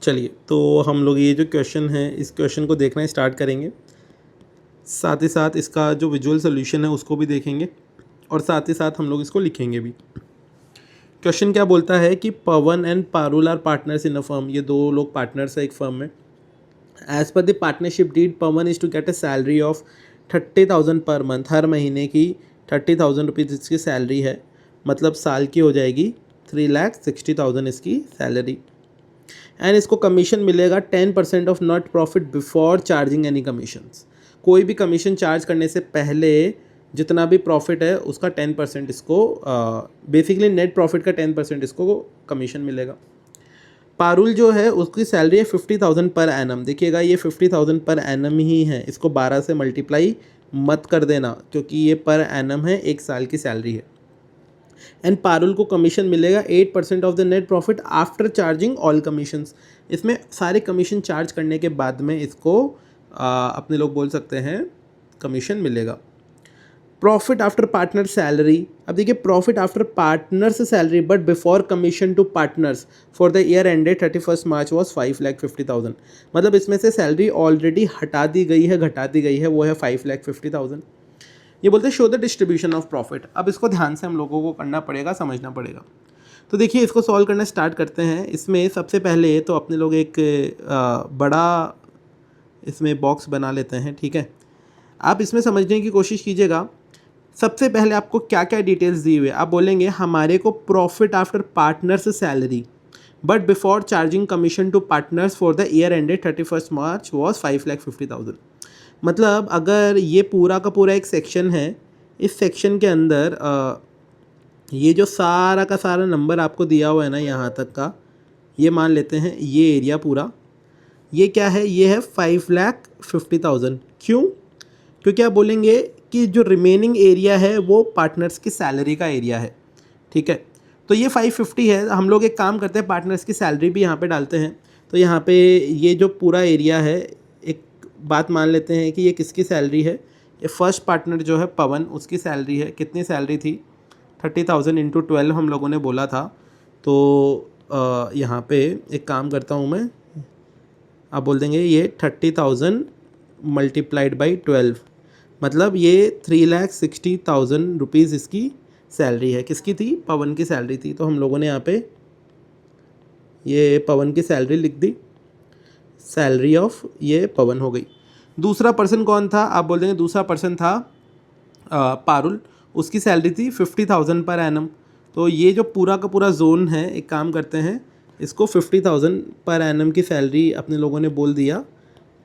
चलिए, तो हम लोग ये जो क्वेश्चन है इस क्वेश्चन को देखना स्टार्ट करेंगे, साथ ही साथ इसका जो विजुअल सोल्यूशन है उसको भी देखेंगे और साथ ही साथ हम लोग इसको लिखेंगे भी। क्वेश्चन क्या बोलता है कि Pawan and Parul are partners in a firm. ये दो लोग पार्टनर्स है एक फर्म में। As per the partnership deed Pavan is to get a salary of 30,000 per month. हर महीने की 30,000 रुपीज़ इसकी सैलरी है, मतलब साल की हो जाएगी 3,60,000 इसकी सैलरी। एंड इसको कमीशन मिलेगा 10% of net profit before charging any commissions. कोई भी कमीशन चार्ज करने से पहले जितना भी प्रॉफिट है उसका 10% इसको बेसिकली नेट प्रॉफिट का 10% इसको कमीशन मिलेगा। पारुल जो है उसकी सैलरी है 50,000 पर एनम। देखिएगा ये 50,000 पर एनम ही है, इसको 12 से मल्टीप्लाई मत कर देना क्योंकि ये पर एनम है, एक साल की सैलरी है। एंड पारुल को कमीशन मिलेगा 8% of the net profit after charging all commissions. इसमें सारे कमीशन चार्ज करने के बाद में इसको अपने लोग बोल सकते हैं कमीशन मिलेगा। प्रॉफिट आफ्टर पार्टनर सैलरी, अब देखिए profit after partners salary but before commission to partners for the year ended 31 March was 5,50,000। मतलब इसमें से सैलरी ऑलरेडी हटा दी गई है, घटा दी गई है, वो है 5,50,000। ये बोलते हैं show the distribution of profit. अब इसको ध्यान से हम लोगों को करना पड़ेगा, समझना पड़ेगा। तो देखिए इसको सॉल्व करना स्टार्ट करते हैं। इसमें सबसे पहले तो अपने लोग एक बड़ा इसमें बॉक्स बना लेते हैं, ठीक है। आप इसमें समझने की कोशिश कीजिएगा। सबसे पहले आपको क्या क्या डिटेल्स दी हुई है। आप बोलेंगे हमारे को profit after partners salary but before charging commission to partners for the year ended 31 March was 5,50,000। मतलब अगर ये पूरा का पूरा एक सेक्शन है, इस सेक्शन के अंदर ये जो सारा का सारा नंबर आपको दिया हुआ है ना यहाँ तक का, ये मान लेते हैं ये एरिया पूरा, ये क्या है, ये है 5,50,000। क्यों? क्योंकि आप बोलेंगे कि जो रिमेनिंग एरिया है वो पार्टनर्स की सैलरी का एरिया है, ठीक है। तो ये 550 है। हम लोग एक काम करते हैं, पार्टनर्स की सैलरी भी यहाँ पे डालते हैं। तो यहाँ पे ये जो पूरा एरिया है, एक बात मान लेते हैं कि ये किसकी सैलरी है। ये फर्स्ट पार्टनर जो है पवन, उसकी सैलरी है। कितनी सैलरी थी? 30,000 इंटू 12 हम लोगों ने बोला था। तो यहाँ पे एक काम करता हूँ मैं, आप बोल देंगे ये 30,000 मल्टीप्लाइड बाई 12, मतलब ये 3,60,000 रुपीज़ इसकी सैलरी है। किसकी थी? पवन की सैलरी थी। तो हम लोगों ने यहाँ पे ये पवन की सैलरी लिख दी, सैलरी ऑफ ये पवन हो गई। दूसरा पर्सन कौन था? आप बोल देंगे दूसरा पर्सन था पारुल, उसकी सैलरी थी 50,000 पर एनम। तो ये जो पूरा का पूरा जोन है, एक काम करते हैं इसको 50,000 पर एनम की सैलरी अपने लोगों ने बोल दिया।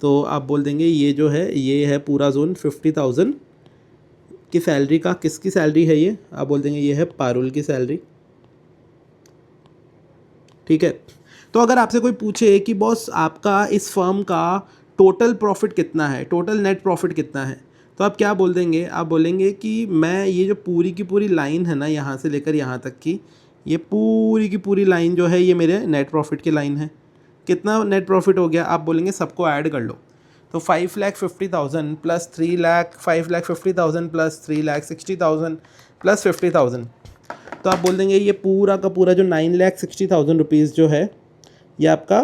तो आप बोल देंगे ये जो है ये है पूरा जोन 50,000 की सैलरी का। किसकी सैलरी है ये? आप बोल देंगे ये है पारुल की सैलरी, ठीक है। तो अगर आपसे कोई पूछे कि बॉस आपका इस फर्म का टोटल प्रॉफिट कितना है, टोटल नेट प्रॉफिट कितना है, तो आप क्या बोल देंगे? आप बोलेंगे कि मैं ये जो पूरी की पूरी लाइन है ना, यहाँ से लेकर यहाँ तक की, ये पूरी की पूरी लाइन जो है ये मेरे नेट प्रॉफिट की लाइन है। कितना नेट प्रॉफिट हो गया? आप बोलेंगे सबको ऐड कर लो। तो 5,50,000 प्लस 3,00,000, 5,50,000 प्लस 3,60,000 प्लस 50,000, तो आप बोल देंगे ये पूरा का पूरा जो 9,60,000 रुपीज़ जो है ये आपका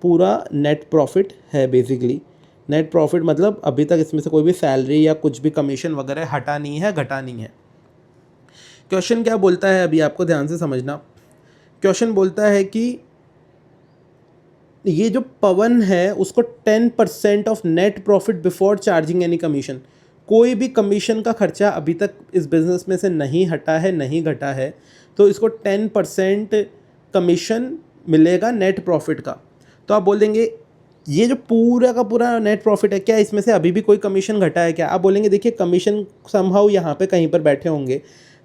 पूरा नेट प्रॉफिट है। बेसिकली नेट प्रॉफिट मतलब अभी तक इसमें से कोई भी सैलरी या कुछ भी कमीशन वगैरह हटा नहीं है, घटा नहीं है। क्वेश्चन क्या बोलता है अभी आपको ध्यान से समझना। क्वेश्चन बोलता है कि ये जो पवन है उसको 10% of net profit before charging any commission, कोई भी कमीशन का खर्चा अभी तक इस बिज़नेस में से नहीं हटा है, नहीं घटा है, तो इसको 10% कमीशन मिलेगा नेट प्रॉफिट का। तो आप बोल देंगे ये जो पूरा का पूरा नेट प्रॉफिट है, क्या इसमें से अभी भी कोई कमीशन घटा है क्या? आप बोलेंगे देखिए कमीशन समहाउ यहाँ पे कहीं पर बैठे होंगे,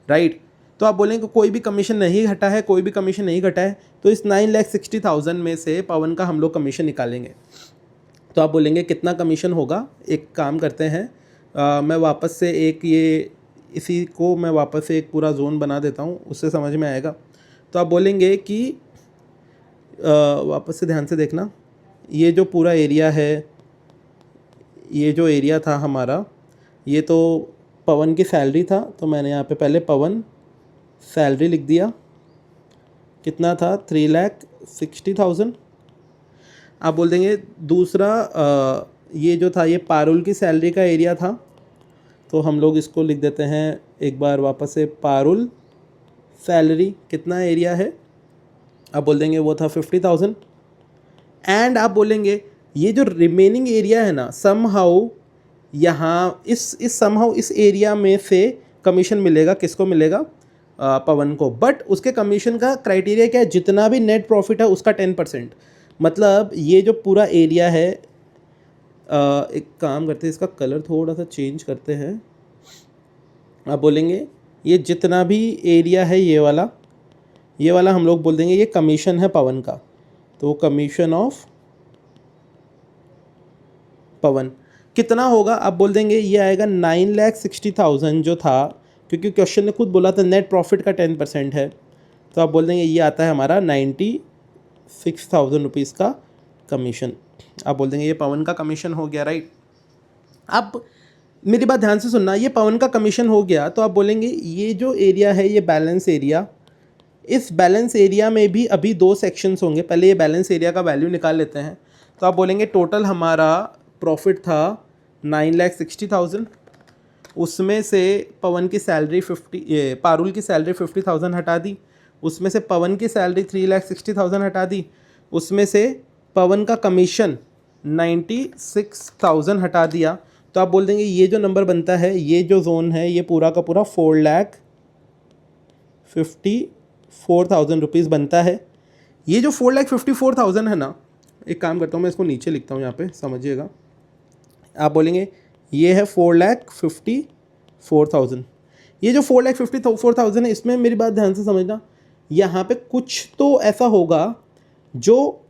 राइट। तो आप बोलेंगे कोई भी कमीशन नहीं घटा है, कोई भी कमीशन नहीं घटा है, तो इस 9,60,000 में से पवन का हम लोग कमीशन निकालेंगे। तो आप बोलेंगे कितना कमीशन होगा? एक काम करते हैं, मैं वापस से एक ये इसी को मैं वापस से एक पूरा जोन बना देता हूँ, उससे समझ में आएगा। तो आप बोलेंगे कि वापस से ध्यान से देखना, ये जो पूरा एरिया है, ये जो एरिया था हमारा, ये तो पवन की सैलरी था। तो मैंने यहाँ पे पहले पवन सैलरी लिख दिया, कितना था? 3,60,000। आप बोल देंगे दूसरा ये जो था ये पारुल की सैलरी का एरिया था, तो हम लोग इसको लिख देते हैं एक बार वापस से, पारुल सैलरी कितना एरिया है, आप बोल देंगे वो था 50,000। एंड आप बोलेंगे ये जो रिमेनिंग एरिया है ना, समहाउ यहाँ इस समहाउ इस एरिया में से कमीशन मिलेगा, किसको मिलेगा, पवन को। बट उसके कमीशन का क्राइटेरिया क्या है, जितना भी नेट प्रॉफिट है उसका 10%। मतलब ये जो पूरा एरिया है, एक काम करते हैं इसका कलर थोड़ा सा चेंज करते हैं। आप बोलेंगे ये जितना भी एरिया है ये वाला हम लोग बोल देंगे ये कमीशन है पवन का, तो कमीशन ऑफ पवन कितना होगा, आप बोल देंगे ये आएगा 9,60,000 जो था, क्योंकि क्वेश्चन ने खुद बोला था नेट प्रॉफिट का 10% है, तो आप बोल देंगे ये आता है हमारा 96,000 रुपीज़ का कमीशन। आप बोल देंगे ये पवन का कमीशन हो गया, राइट। अब मेरी बात ध्यान से सुनना, ये पवन का कमीशन हो गया, तो आप बोलेंगे ये जो एरिया है ये बैलेंस एरिया, इस बैलेंस एरिया में भी अभी 2 सेक्शंस होंगे। पहले ये बैलेंस एरिया का वैल्यू निकाल लेते हैं। तो आप बोलेंगे टोटल हमारा प्रॉफिट था 9,60,000, उसमें से पवन की सैलरी पारुल की सैलरी 50,000 हटा दी, उसमें से पवन की सैलरी 3,60,000 हटा दी, उसमें से पवन का कमीशन 96,000 हटा दिया। तो आप बोल देंगे ये जो नंबर बनता है, ये जो जोन है ये पूरा का पूरा 4,54,000 रुपीज़ बनता है। ये जो 4,54,000 है ना, एक काम करता हूँ मैं इसको नीचे लिखता हूँ यहाँ पे, समझिएगा। आप बोलेंगे ये है 4,54,000। ये जो 4,54,000 है, इसमें मेरी बात ध्यान से समझना, यहाँ पे कुछ तो ऐसा होगा जो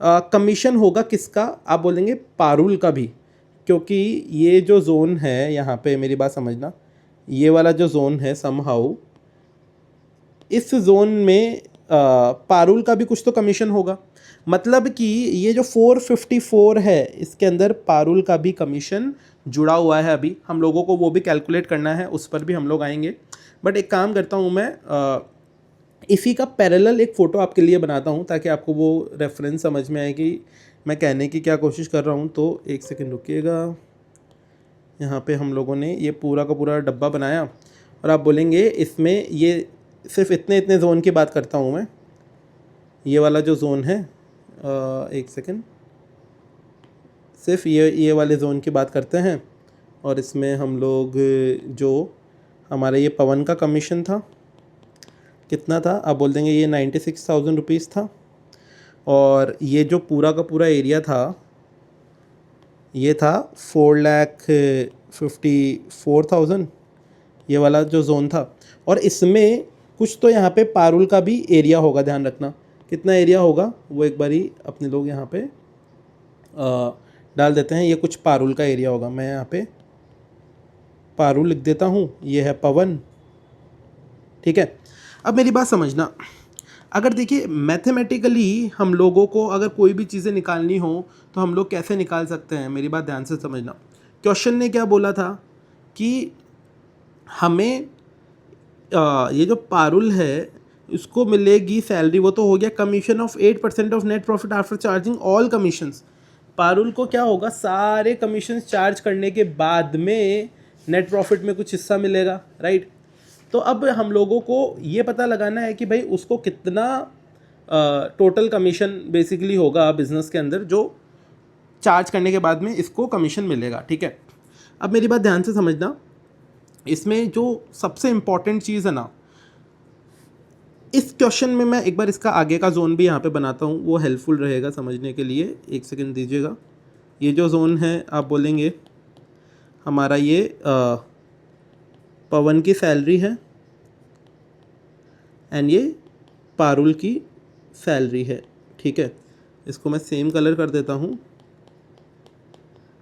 कमीशन होगा, किसका, आप बोलेंगे पारुल का भी, क्योंकि ये जो जोन है यहाँ पे, मेरी बात समझना, ये वाला जो जोन है समहाउ इस जोन में पारुल का भी कुछ तो कमीशन होगा। मतलब कि ये जो 454 है इसके अंदर पारुल का भी कमीशन जुड़ा हुआ है। अभी हम लोगों को वो भी कैलकुलेट करना है, उस पर भी हम लोग आएंगे। बट एक काम करता हूँ मैं, इसी का पैरेलल एक फ़ोटो आपके लिए बनाता हूँ ताकि आपको वो रेफरेंस समझ में आए कि मैं कहने की क्या कोशिश कर रहा हूँ। तो एक सेकंड रुकिएगा। यहाँ पे हम लोगों ने ये पूरा का पूरा डब्बा बनाया, और आप बोलेंगे इसमें ये सिर्फ इतने जोन की बात करता हूँ मैं। ये वाला जो जोन है, एक सेकंड, सिर्फ ये वाले जोन की बात करते हैं। और इसमें हम लोग जो हमारा ये पवन का कमीशन था कितना था, आप बोल देंगे ये 96,000 रुपीज़ था। और ये जो पूरा का पूरा एरिया था ये था 4,54,000, ये वाला जो जोन था। और इसमें कुछ तो यहाँ पे पारुल का भी एरिया होगा, ध्यान रखना कितना एरिया होगा वो एक बारी अपने लोग यहाँ पे डाल देते हैं। ये कुछ पारुल का एरिया होगा, मैं यहाँ पे पारुल लिख देता हूँ, ये है पवन, ठीक है। अब मेरी बात समझना, अगर देखिए मैथमेटिकली हम लोगों को अगर कोई भी चीज़ें निकालनी हो तो हम लोग कैसे निकाल सकते हैं, मेरी बात ध्यान से समझना। क्वेश्चन ने क्या बोला था कि हमें ये जो पारुल है इसको मिलेगी सैलरी, वो तो हो गया commission of 8% of net profit after charging all commissions. Parul को क्या होगा, सारे कमीशन चार्ज करने के बाद में नेट प्रॉफिट में कुछ हिस्सा मिलेगा, राइट। तो अब हम लोगों को ये पता लगाना है कि भाई उसको कितना टोटल कमीशन बेसिकली होगा बिजनेस के अंदर जो चार्ज करने के बाद में इसको कमीशन मिलेगा, ठीक है। अब मेरी बात ध्यान से समझना, इसमें जो सबसे इम्पॉर्टेंट चीज़ है ना, इस क्वेश्चन में मैं एक बार इसका आगे का जोन भी यहाँ पे बनाता हूँ, वो हेल्पफुल रहेगा समझने के लिए। एक सेकंड दीजिएगा। ये जो जोन है आप बोलेंगे हमारा ये पवन की सैलरी है एंड ये पारुल की सैलरी है, ठीक है। इसको मैं सेम कलर कर देता हूँ।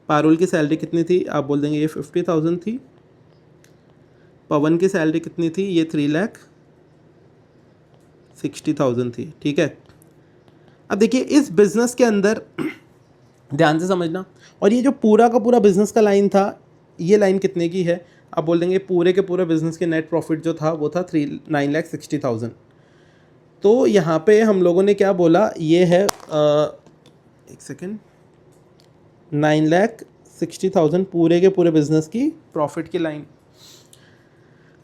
पारुल की सैलरी कितनी थी, आप बोल देंगे ये 50,000 थी। पवन की सैलरी कितनी थी, ये 3,60,000 थी, ठीक है। अब देखिए इस बिज़नेस के अंदर ध्यान से समझना, और ये जो पूरा का पूरा बिज़नेस का लाइन था, ये लाइन कितने की है, आप बोल देंगे पूरे के पूरे बिज़नेस के नेट प्रॉफिट जो था वो था 9,60,000। तो यहाँ पे हम लोगों ने क्या बोला, ये है एक सेकेंड, 9,60,000 पूरे के पूरे बिजनेस की प्रॉफिट की लाइन।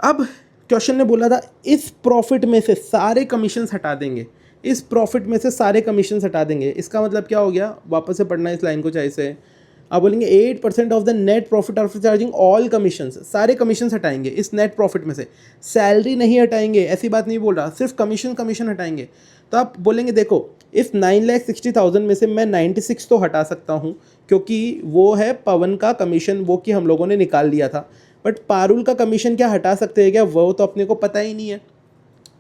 अब क्वेश्चन ने बोला था इस प्रॉफिट में से सारे कमीशंस हटा देंगे, इस प्रॉफिट में से सारे कमीशंस हटा देंगे। इसका मतलब क्या हो गया, वापस से पढ़ना इस लाइन को चाहिए से। आप बोलेंगे 8% of the net profit after charging all commissions, सारे कमीशंस हटाएंगे इस नेट प्रॉफिट में से, सैलरी नहीं हटाएंगे, ऐसी बात नहीं बोल रहा, सिर्फ कमीशन हटाएंगे। तो आप बोलेंगे देखो इस 9,60,000 में से मैं 96 तो हटा सकता हूँ क्योंकि वो है पवन का कमीशन, वो कि हम लोगों ने निकाल लिया था, बट पारुल का कमीशन क्या हटा सकते हैं क्या, वो तो अपने को पता ही नहीं है।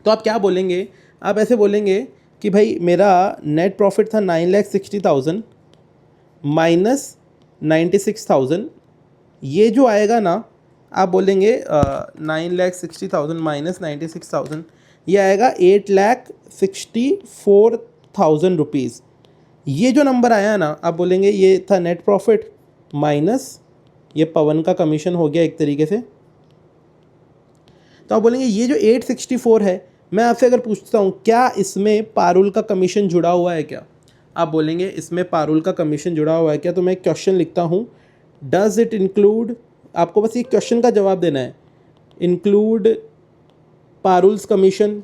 तो आप क्या बोलेंगे, आप ऐसे बोलेंगे कि भाई मेरा नेट प्रॉफिट था 9,60,000 माइनस 96,000, ये जो आएगा ना, आप बोलेंगे 9,60,000 माइनस 96,000, ये आएगा 8,64,000 रुपीज़। ये जो नंबर आया ना, आप बोलेंगे ये था नेट प्रॉफिट माइनस ये पवन का कमीशन हो गया एक तरीके से। तो आप बोलेंगे ये जो 864 है, मैं आपसे अगर पूछता हूँ क्या इसमें पारुल का कमीशन जुड़ा हुआ है क्या, आप बोलेंगे इसमें पारुल का कमीशन जुड़ा हुआ है क्या। तो मैं क्वेश्चन लिखता हूँ, डज इट इंक्लूड, आपको बस ये क्वेश्चन का जवाब देना है, इंक्लूड पारुल्स कमीशन,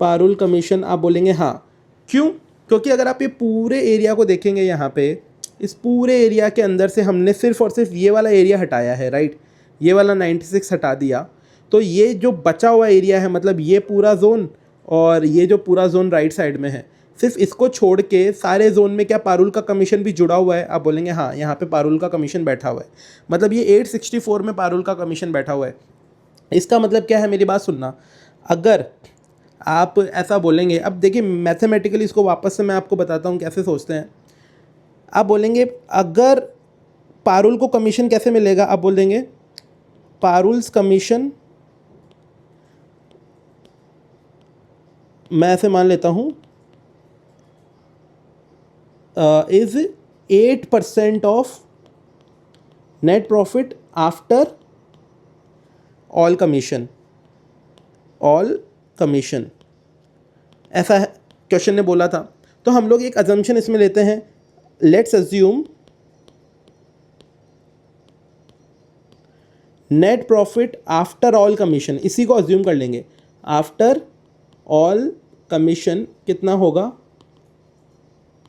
पारुल कमीशन। आप बोलेंगे हाँ, क्यों, क्योंकि अगर आप ये पूरे एरिया को देखेंगे, यहाँ पे इस पूरे एरिया के अंदर से हमने सिर्फ और सिर्फ ये वाला एरिया हटाया है, राइट, ये वाला 96 हटा दिया, तो ये जो बचा हुआ एरिया है, मतलब ये पूरा जोन और ये जो पूरा जोन राइट साइड में है, सिर्फ इसको छोड़ के सारे जोन में क्या पारुल का कमीशन भी जुड़ा हुआ है। आप बोलेंगे हाँ, यहाँ पे पारुल का कमीशन बैठा हुआ है, मतलब ये 864 में पारुल का कमीशन बैठा हुआ है। इसका मतलब क्या है, मेरी बात सुनना, अगर आप ऐसा बोलेंगे, अब देखिए मैथमेटिकली इसको वापस से मैं आपको बताता हूँ कैसे सोचते हैं। आप बोलेंगे अगर पारुल को कमीशन कैसे मिलेगा, आप बोल देंगे पारुल्स कमीशन, मैं ऐसे मान लेता हूँ is 8% of net profit after all commission, all commission, ऐसा क्वेश्चन ने बोला था। तो हम लोग एक अजम्पशन इसमें लेते हैं, let's assume net profit after all commission, इसी को अज्यूम कर लेंगे, आफ्टर ऑल कमीशन कितना होगा,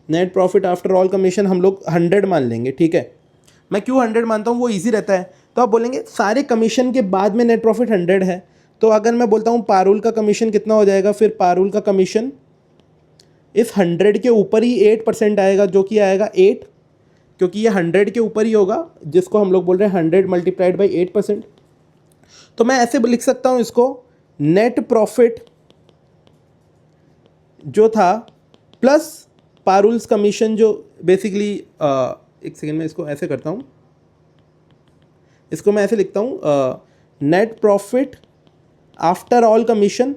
net profit after all commission हम लोग 100 मान लेंगे, ठीक है। मैं क्यों 100 मानता हूँ, वो इजी रहता है। तो आप बोलेंगे सारे कमीशन के बाद में नेट प्रॉफिट 100 है, तो अगर मैं बोलता हूँ पारुल का कमीशन कितना हो जाएगा, फिर पारुल का कमीशन इस 100 के ऊपर ही 8% आएगा, जो कि आएगा 8, क्योंकि ये 100 के ऊपर ही होगा, जिसको हम लोग बोल रहे हैं 100 मल्टीप्लाइड बाई 8%। तो मैं ऐसे लिख सकता हूँ इसको, नेट प्रॉफिट जो था प्लस पारुल्स कमीशन, जो बेसिकली एक सेकेंड में इसको ऐसे करता हूँ, इसको मैं ऐसे लिखता हूँ, net profit after all commission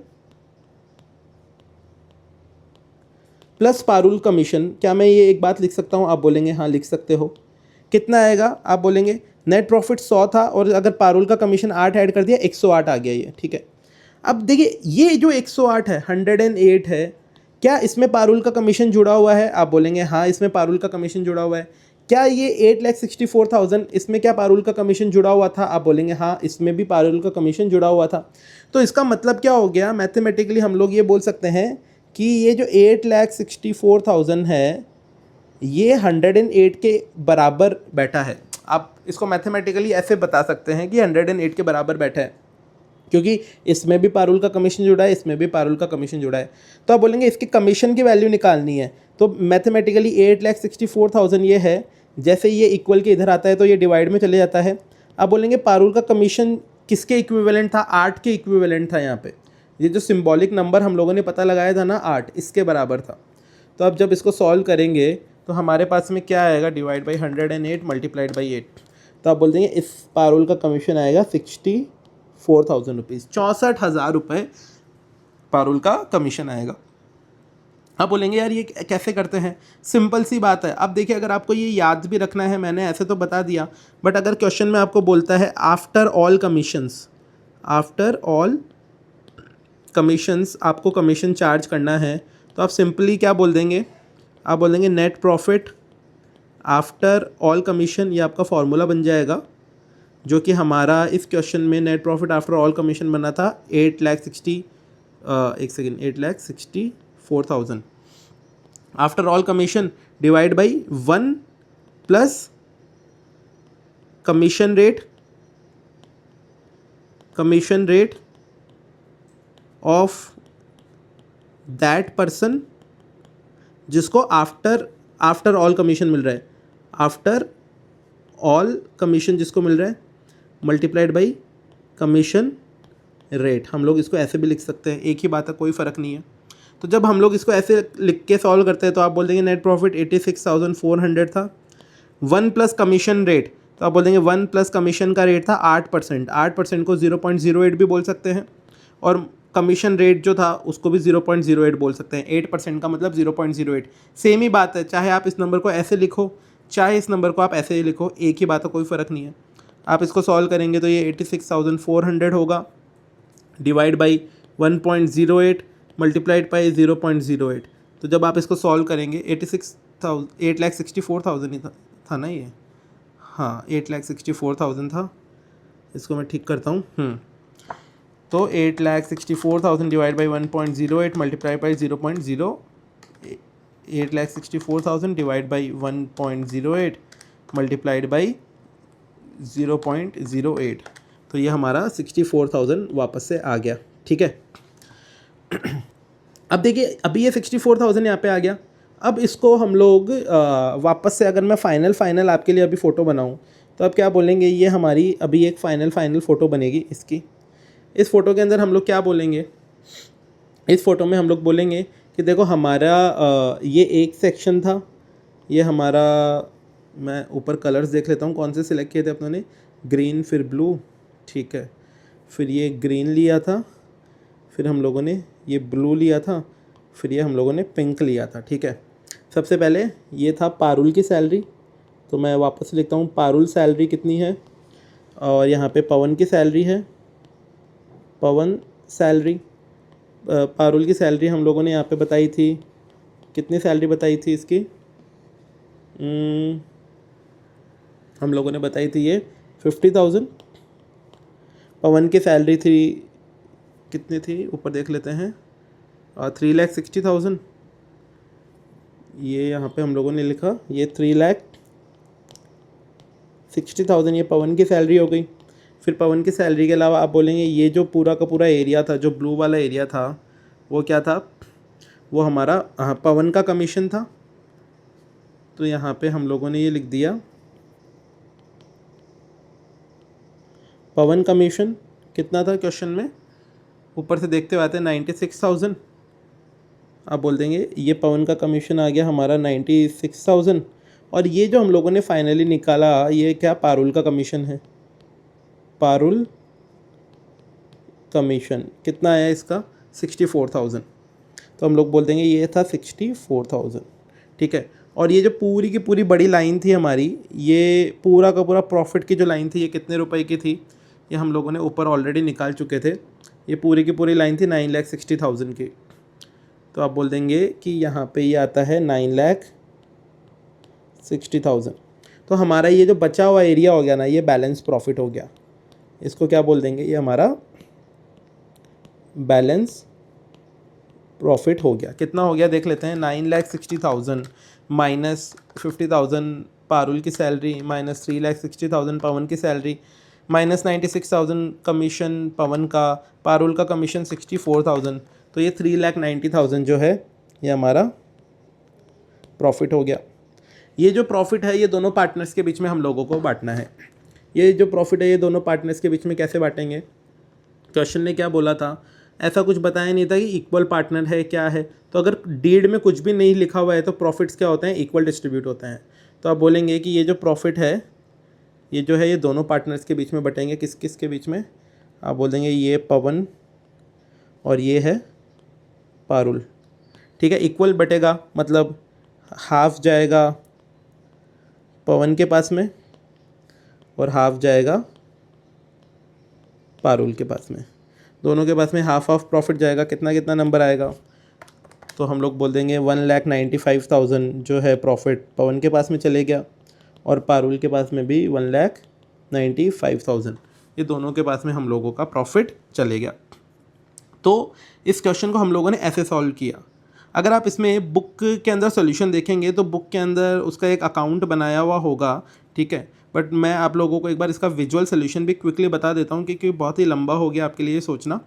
plus Parul commission. क्या मैं ये एक बात लिख सकता हूँ, आप बोलेंगे हाँ लिख सकते हो। कितना आएगा, आप बोलेंगे नेट प्रॉफिट 100 था और अगर पारुल का कमीशन 8 ऐड कर दिया 108 आ गया ये, ठीक है। अब देखिए ये जो 108 है, 108 है, क्या इसमें पारुल का कमीशन जुड़ा हुआ है, आप बोलेंगे हाँ इसमें पारुल का कमीशन जुड़ा हुआ है। क्या ये 8,64,000 इसमें क्या पारुल का कमीशन जुड़ा हुआ था, आप बोलेंगे हाँ इसमें भी पारुल का कमीशन जुड़ा हुआ था। तो इसका मतलब क्या हो गया, मैथमेटिकली हम लोग ये बोल सकते हैं कि ये जो 8,64,000 है ये 108 के बराबर बैठा है। आप इसको मैथमेटिकली ऐसे बता सकते हैं कि 108 के बराबर बैठा है, क्योंकि इसमें भी पारुल का कमीशन जुड़ा है, इसमें भी पारुल का कमीशन जुड़ा है। तो आप बोलेंगे इसके कमीशन की वैल्यू निकालनी है, तो मैथमेटिकली 8,64,000 ये है, जैसे ये इक्वल के इधर आता है तो ये डिवाइड में चले जाता है। आप बोलेंगे पारुल का कमीशन किसके इक्विवेलेंट था, 8 के इक्विवेलेंट था। यहाँ पे ये जो सिंबॉलिक नंबर हम लोगों ने पता लगाया था ना 8, इसके बराबर था। तो अब जब इसको सॉल्व करेंगे तो हमारे पास में क्या आएगा, डिवाइड बाई 108 मल्टीप्लाइड बाई 8। तो आप बोल देंगे इस पारुल का कमीशन आएगा 64,000 रुपीज़, 64,000 रुपये पारुल का कमीशन आएगा। आप बोलेंगे यार ये कैसे करते हैं, सिंपल सी बात है। अब देखिए अगर आपको ये याद भी रखना है, मैंने ऐसे तो बता दिया, बट अगर क्वेश्चन में आपको बोलता है after all commissions, after all commissions आपको कमीशन चार्ज करना है, तो आप सिंपली क्या बोल देंगे, आप बोलेंगे net profit after all commission, ये आपका फॉर्मूला बन जाएगा, जो कि हमारा इस क्वेश्चन में net profit after all commission बना था 8,64,000 after all commission divide by 1 plus commission rate of that person जिसको आफ्टर ऑल कमीशन मिल रहा है, आफ्टर ऑल कमीशन जिसको मिल रहा है, मल्टीप्लाइड बाई कमीशन रेट। हम लोग इसको ऐसे भी लिख सकते हैं, एक ही बात है, कोई फ़र्क नहीं है। तो जब हम लोग इसको ऐसे लिख के सॉल्व करते हैं तो आप बोल देंगे नेट प्रॉफिट 86,400 था, 1 प्लस कमीशन रेट, तो आप बोल देंगे 1 प्लस कमीशन का रेट था 8%, 8% को 0.08 भी बोल सकते हैं, और कमीशन रेट जो था उसको भी 0.08 बोल सकते हैं। 8% का मतलब 0.08, सेम ही बात है, चाहे आप इस नंबर को ऐसे लिखो चाहे इस नंबर को आप ऐसे ही लिखो, एक ही बात है, कोई फ़र्क नहीं है। आप इसको सॉल्व करेंगे तो ये 86,400 होगा, डिवाइड बाई 1.08 मल्टीप्लाइड बाई 0.08। तो जब आप इसको सॉल्व करेंगे 8,64,000 ही था ना ये, हाँ 8,64,000 था। इसको मैं ठीक करता हूँ। तो 8,64,000 divide by 1.08 multiply by 0.0, 8,64,000 divide by 1.08 multiplied by 0.08, तो ये हमारा 64,000 वापस से आ गया। ठीक है, अब देखिए अभी ये 64,000 यहाँ पे आ गया। अब इसको हम लोग वापस से, अगर मैं फाइनल आपके लिए अभी फ़ोटो बनाऊँ तो अब क्या बोलेंगे, ये हमारी अभी एक फाइनल फ़ोटो बनेगी इसकी। इस फ़ोटो के अंदर हम लोग क्या बोलेंगे, इस फ़ोटो में हम लोग बोलेंगे कि देखो हमारा ये एक सेक्शन था, ये हमारा, मैं ऊपर कलर्स देख लेता हूँ कौन से सिलेक्ट किए थे अपनों ने, ग्रीन फिर ब्लू, ठीक है, फिर ये ग्रीन लिया था, फिर हम लोगों ने ये ब्लू लिया था, फिर ये हम लोगों ने पिंक लिया था। ठीक है, सबसे पहले ये था पारुल की सैलरी, तो मैं वापस लिखता हूँ पारुल सैलरी कितनी है, और यहाँ पे पवन की सैलरी है, पवन सैलरी, पारुल की सैलरी हम लोगों ने यहाँ पे बताई थी, कितनी सैलरी बताई थी इसकी, हम लोगों ने बताई थी ये 50,000। पवन की सैलरी थी, कितनी थी ऊपर देख लेते हैं, 3,60,000। ये यहाँ पे हम लोगों ने लिखा, ये 3,60,000 ये पवन की सैलरी हो गई। फिर पवन की सैलरी के अलावा आप बोलेंगे ये जो पूरा का पूरा एरिया था, जो ब्लू वाला एरिया था, वो क्या था, वो हमारा पवन का कमीशन था। तो यहाँ पे हम लोगों ने ये लिख दिया पवन कमीशन कितना था क्वेश्चन में, ऊपर से देखते हुए आते हैं 96,000। आप बोल देंगे ये पवन का कमीशन आ गया हमारा 96,000, और ये जो हम लोगों ने फाइनली निकाला ये क्या, पारुल का कमीशन है, पारुल कमीशन कितना आया इसका 64,000। तो हम लोग बोल देंगे ये था 64,000। ठीक है, और ये जो पूरी की पूरी बड़ी लाइन थी हमारी, ये पूरा का पूरा प्रॉफिट की जो लाइन थी, ये कितने रुपए की थी, ये हम लोगों ने ऊपर ऑलरेडी निकाल चुके थे। ये पूरी की पूरी लाइन थी 9,60,000 की। तो आप बोल देंगे कि यहाँ पे ये आता है 9,60,000। तो हमारा ये जो बचा हुआ एरिया हो गया ना, ये बैलेंस प्रॉफिट हो गया। इसको क्या बोल देंगे, ये हमारा बैलेंस प्रॉफिट हो गया। कितना हो गया देख लेते हैं, 9,60,000 माइनस 50,000 पारुल की सैलरी, माइनस 3,60,000 पवन की सैलरी, माइनस 96,000 कमीशन पवन का, पारुल का कमीशन 64,000, तो ये 3,90,000 जो है ये हमारा प्रॉफिट हो गया। ये जो प्रॉफिट है ये दोनों पार्टनर्स के बीच में हम लोगों को बांटना है। ये जो प्रॉफिट है ये दोनों पार्टनर्स के बीच में कैसे बांटेंगे, क्वेश्चन ने क्या बोला था, ऐसा कुछ बताया नहीं था कि इक्वल पार्टनर है क्या है। तो अगर डीड में कुछ भी नहीं लिखा हुआ है तो प्रॉफिट्स क्या होते हैं, इक्वल डिस्ट्रीब्यूट होते हैं। तो आप बोलेंगे कि ये जो प्रॉफिट है ये जो है ये दोनों पार्टनर्स के बीच में बटेंगे, किस किस के बीच में, आप बोल देंगे ये पवन और ये है पारुल। ठीक है, इक्वल बटेगा मतलब हाफ जाएगा पवन के पास में और हाफ जाएगा पारुल के पास में, दोनों के पास में हाफ हाफ प्रॉफिट जाएगा। कितना कितना नंबर आएगा, तो हम लोग बोल देंगे 1,95,000 जो है प्रॉफिट पवन के पास में चले गया और पारुल के पास में भी 1,95,000, ये दोनों के पास में हम लोगों का प्रॉफिट चले गया। तो इस क्वेश्चन को हम लोगों ने ऐसे सॉल्व किया। अगर आप इसमें बुक के अंदर सॉल्यूशन देखेंगे तो बुक के अंदर उसका एक अकाउंट बनाया हुआ होगा, ठीक है, बट मैं आप लोगों को एक बार इसका विजुअल सॉल्यूशन भी क्विकली बता देता हूँ क्योंकि बहुत ही लंबा हो गया आपके लिए सोचना।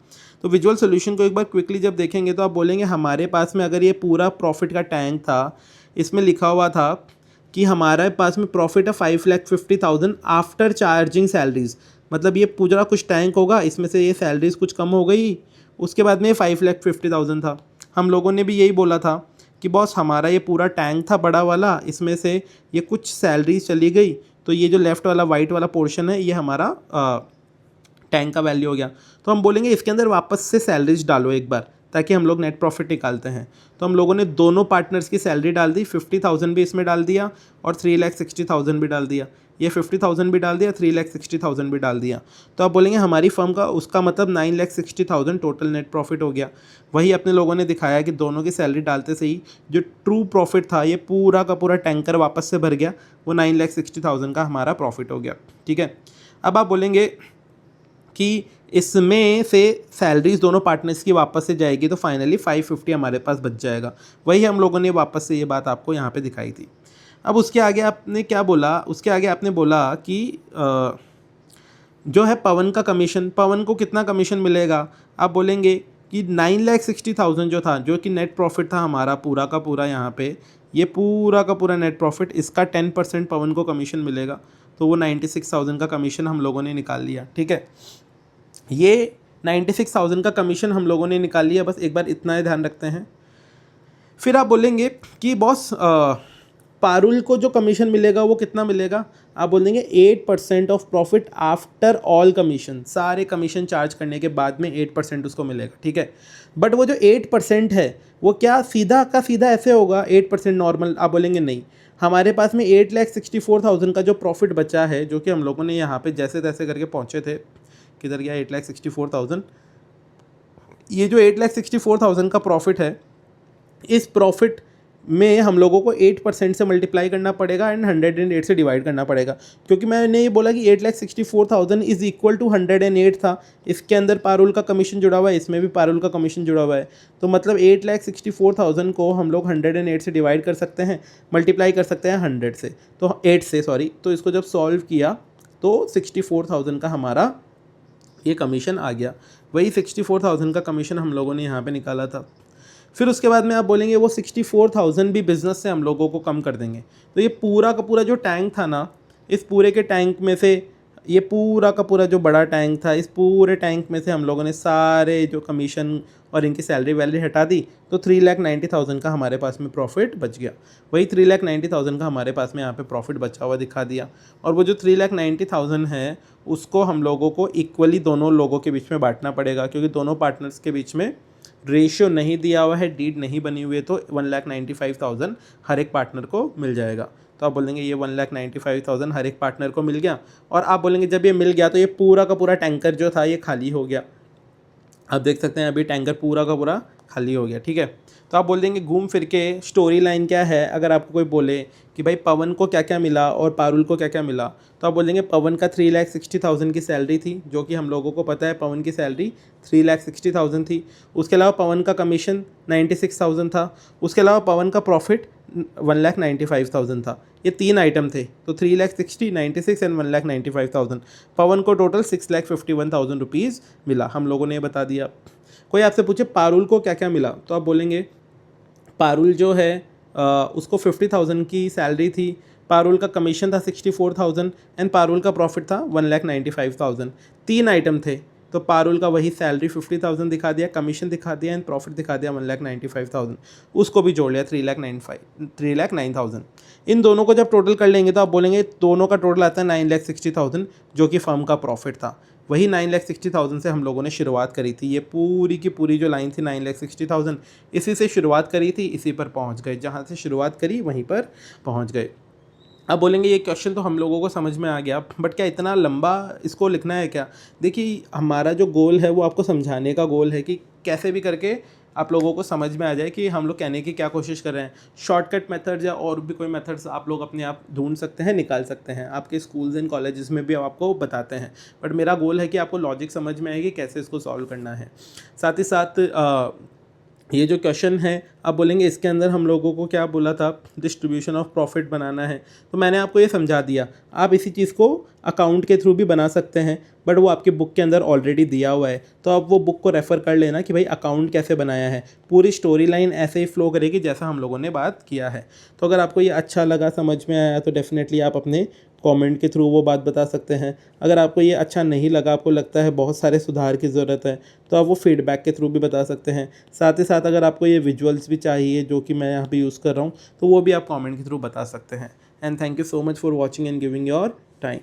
तो विजुअल सॉल्यूशन को एक बार क्विकली जब देखेंगे तो आप बोलेंगे हमारे पास में अगर ये पूरा प्रॉफिट का टैंक था, इसमें लिखा हुआ था कि हमारे पास में प्रॉफिट है 5,50,000 आफ्टर चार्जिंग सैलरीज, मतलब ये पूरा कुछ टैंक होगा, इसमें से ये सैलरीज कुछ कम हो गई, उसके बाद में 5,50,000 था। हम लोगों ने भी यही बोला था कि बॉस हमारा ये पूरा टैंक था बड़ा वाला, इसमें से ये कुछ सैलरी चली गई, तो ये जो लेफ़्ट वाला वाइट वाला पोर्शन है ये हमारा टैंक का वैल्यू हो गया। तो हम बोलेंगे इसके अंदर वापस से सैलरीज डालो एक बार ताकि हम लोग नेट प्रॉफिट निकालते हैं। तो हम लोगों ने दोनों पार्टनर्स की सैलरी डाल दी, 50,000 भी इसमें डाल दिया और 3,60,000 भी डाल दिया, ये 50,000 भी डाल दिया, 3,60,000 भी डाल दिया। तो आप बोलेंगे हमारी फर्म का उसका मतलब 9,60,000 टोटल नेट प्रॉफिट हो गया। वही अपने लोगों ने दिखाया कि दोनों की सैलरी डालते से ही जो ट्रू प्रॉफिट था ये पूरा का पूरा टैंकर वापस से भर गया, वो 9,60,000 का हमारा प्रॉफिट हो गया, ठीक है। अब आप बोलेंगे कि इसमें से सैलरीज दोनों पार्टनर्स की वापस से जाएगी तो फाइनली 550 हमारे पास बच जाएगा। वही हम लोगों ने वापस से ये बात आपको यहाँ पे दिखाई थी। अब उसके आगे आपने क्या बोला, उसके आगे आपने बोला कि जो है पवन का कमीशन, पवन को कितना कमीशन मिलेगा। आप बोलेंगे कि 9,60,000 जो था, जो कि नेट प्रॉफिट था हमारा पूरा का पूरा, यहाँ पे ये पूरा का पूरा नेट प्रॉफिट, इसका 10% पवन को कमीशन मिलेगा, तो वो 96,000 का कमीशन हम लोगों ने निकाल लिया, ठीक है। ये 96,000 का कमीशन हम लोगों ने निकाल लिया, बस एक बार इतना ही ध्यान रखते हैं। फिर आप बोलेंगे कि बॉस पारुल को जो कमीशन मिलेगा वो कितना मिलेगा। आप बोल देंगे 8% of profit after all commission, सारे कमीशन चार्ज करने के बाद में 8% उसको मिलेगा, ठीक है। बट वो जो 8% है वो क्या सीधा का सीधा ऐसे होगा 8% नॉर्मल। आप बोलेंगे नहीं, हमारे पास में 8,64,000 का जो प्रॉफिट बचा है, जो कि हम लोगों ने यहाँ पे जैसे तैसे करके पहुँचे थे, किधर गया 8,64,000, ये जो 8,64,000 का प्रॉफिट है, इस प्रॉफिट में हम लोगों को 8% से मल्टीप्लाई करना पड़ेगा एंड 108 से डिवाइड करना पड़ेगा, क्योंकि मैंने ये बोला कि 8,64,000 इज इक्वल टू 108 था। इसके अंदर पारुल का कमीशन जुड़ा हुआ है, इसमें भी पारुल का कमीशन जुड़ा हुआ है, तो मतलब 8,64,000 को हम लोग 108 से डिवाइड कर सकते हैं, मल्टीप्लाई कर सकते हैं 100 से, तो 8 से सॉरी। तो इसको जब सॉल्व किया तो 64,000 का हमारा ये कमीशन आ गया। वही 64,000 का कमीशन हम लोगों ने यहाँ पे निकाला था। फिर उसके बाद में आप बोलेंगे वो 64,000 भी बिज़नेस से हम लोगों को कम कर देंगे। तो ये पूरा का पूरा जो टैंक था ना, इस पूरे के टैंक में से ये पूरा का पूरा जो बड़ा टैंक था, इस पूरे टैंक में से हम लोगों ने सारे जो कमीशन और इनकी सैलरी वैलरी हटा दी, तो 3,90,000 का हमारे पास में प्रॉफिट बच गया। वही 3,90,000 का हमारे पास में यहाँ पे प्रॉफिट बचा हुआ दिखा दिया। और वो जो 3,90,000 है उसको हम लोगों को इक्वली दोनों लोगों के बीच में बांटना पड़ेगा, क्योंकि दोनों पार्टनर्स के बीच में रेशियो नहीं दिया हुआ है, डीड नहीं बनी हुई है, तो 1,95,000 हर एक पार्टनर को मिल जाएगा। तो आप बोलेंगे ये 1,95,000 हर एक पार्टनर को मिल गया। और आप बोलेंगे जब ये मिल गया तो ये पूरा का पूरा टैंकर जो था ये खाली हो गया। आप देख सकते हैं अभी टैंकर पूरा का पूरा खाली हो गया, ठीक है। तो आप बोल देंगे घूम फिर के स्टोरी लाइन क्या है। अगर आपको कोई बोले कि भाई पवन को क्या क्या मिला और पारुल को क्या क्या मिला, तो आप बोलेंगे पवन का 3,60,000 की सैलरी थी, जो कि हम लोगों को पता है पवन की सैलरी 3,60,000 थी। उसके अलावा पवन का कमीशन 96,000 था। उसके अलावा पवन का प्रॉफिट 1,95,000 था। ये 3 आइटम थे, तो 3,60,000, 96 एंड 1,95,000। पवन को टोटल 6,51,000 रुपीज़ मिला, हम लोगों ने बता दिया। कोई आपसे पूछे पारुल को क्या क्या मिला, तो आप बोलेंगे पारुल जो है उसको 50,000 की सैलरी थी, पारुल का कमीशन था 64,000 एंड पारुल का प्रॉफिट था 1,95,000। 3 आइटम थे, तो पारुल का वही सैलरी 50,000 दिखा दिया, कमीशन दिखा दिया एंड प्रॉफिट दिखा दिया 1,95,000। उसको भी जोड़ लिया 3,09,000। इन दोनों को जब टोटल कर लेंगे तो आप बोलेंगे दोनों का टोटल आता है 9,60,000, जो कि फर्म का प्रॉफिट था। वही 9,60,000 से हम लोगों ने शुरुआत करी थी। ये पूरी की पूरी जो लाइन थी 9,60,000, इसी से शुरुआत करी थी, इसी पर पहुंच गए। जहां से शुरुआत करी वहीं पर पहुंच गए। अब बोलेंगे ये क्वेश्चन तो हम लोगों को समझ में आ गया, बट क्या इतना लंबा इसको लिखना है क्या। देखिए हमारा जो गोल है वो आपको समझाने का गोल है कि कैसे भी करके आप लोगों को समझ में आ जाए कि हम लोग कहने की क्या कोशिश कर रहे हैं। शॉर्टकट मेथड्स या और भी कोई मेथड्स आप लोग अपने आप ढूंढ सकते हैं, निकाल सकते हैं, आपके स्कूल्स एंड कॉलेजेस में भी आपको बताते हैं। बट मेरा गोल है कि आपको लॉजिक समझ में आए कि कैसे इसको सॉल्व करना है। साथ ही साथ ये जो क्वेश्चन है आप बोलेंगे इसके अंदर हम लोगों को क्या बोला था, डिस्ट्रीब्यूशन ऑफ प्रॉफिट बनाना है, तो मैंने आपको ये समझा दिया। आप इसी चीज़ को अकाउंट के थ्रू भी बना सकते हैं, बट वो आपकी बुक के अंदर ऑलरेडी दिया हुआ है, तो आप वो बुक को रेफ़र कर लेना कि भाई अकाउंट कैसे बनाया है। पूरी स्टोरी लाइन ऐसे ही फ्लो करेगी जैसा हम लोगों ने बात किया है। तो अगर आपको ये अच्छा लगा, समझ में आया, तो डेफ़िनेटली आप अपने कमेंट के थ्रू वो बात बता सकते हैं। अगर आपको ये अच्छा नहीं लगा, आपको लगता है बहुत सारे सुधार की ज़रूरत है, तो आप वो फीडबैक के थ्रू भी बता सकते हैं। साथ ही साथ अगर आपको ये विजुअल्स भी चाहिए जो कि मैं यहाँ पे यूज़ कर रहा हूँ, तो वो भी आप कमेंट के थ्रू बता सकते हैं। And thank you so much for watching and giving your time.